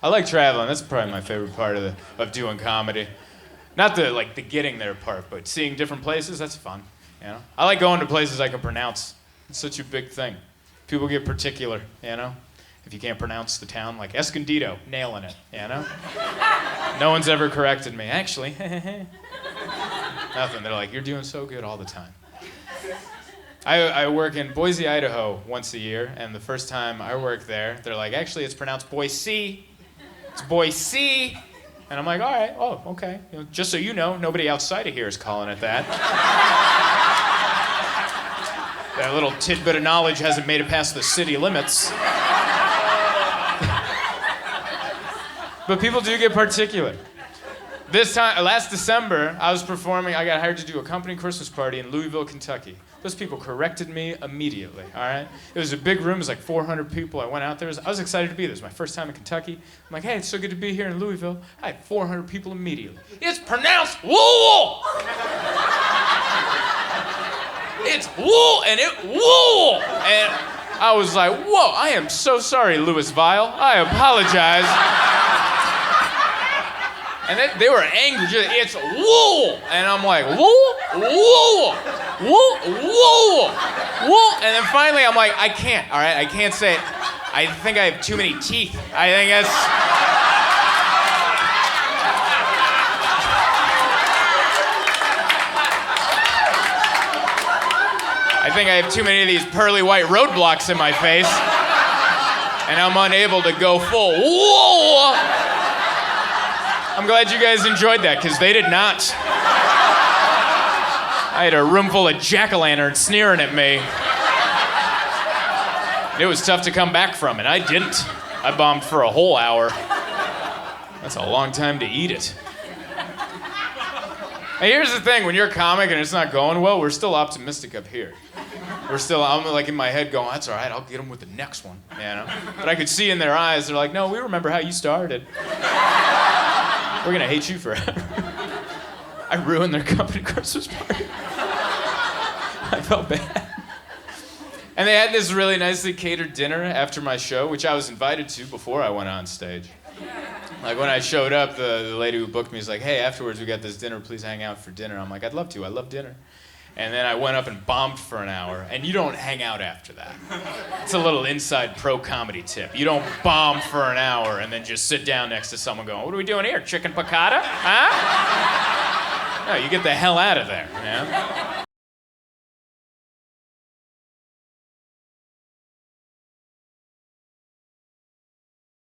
I like traveling. That's probably my favorite part of doing comedy. Not the getting there part, but seeing different places, that's fun. You know? I like going to places I can pronounce. It's such a big thing. People get particular, you know? If you can't pronounce the town, like Escondido, nailing it, you know? No one's ever corrected me. Actually, nothing. They're like, you're doing so good all the time. I work in Boise, Idaho once a year, and the first time I worked there, they're like, actually, it's pronounced Boise. It's Boise. And I'm like, all right, oh, okay. You know, just so you know, nobody outside of here is calling it that. That little tidbit of knowledge hasn't made it past the city limits. But people do get particular. This time, last December, I was performing. I got hired to do a company Christmas party in Louisville, Kentucky. Those people corrected me immediately, all right? It was a big room. It was like 400 people. I went out there. I was excited to be there. It was my first time in Kentucky. I'm like, hey, it's so good to be here in Louisville. I had 400 people immediately. It's pronounced wool! It's wool, and it wool! And I was like, whoa, I am so sorry, Louisville. I apologize. And they were angry. It's wool. And I'm like, wool, wool, wool, wool, wool. And then finally I'm like, I can't, all right? I can't say it. I think I have too many teeth. I think that's... I think I have too many of these pearly white roadblocks in my face. And I'm unable to go full wool. I'm glad you guys enjoyed that, because they did not. I had a room full of jack-o'-lanterns sneering at me. It was tough to come back from, and I didn't. I bombed for a whole hour. That's a long time to eat it. And here's the thing, when you're a comic and it's not going well, we're still optimistic up here. I'm like in my head going, that's all right, I'll get them with the next one, you know? But I could see in their eyes, they're like, no, we remember how you started. We're gonna hate you forever. I ruined their company Christmas party. I felt bad. And they had this really nicely catered dinner after my show, which I was invited to before I went on stage. Like when I showed up, the lady who booked me was like, hey, afterwards we got this dinner, please hang out for dinner. I'm like, I'd love to, I love dinner. And then I went up and bombed for an hour, and you don't hang out after that. It's a little inside pro comedy tip. You don't bomb for an hour and then just sit down next to someone going, what are we doing here, chicken piccata? Huh? No, you get the hell out of there, you know?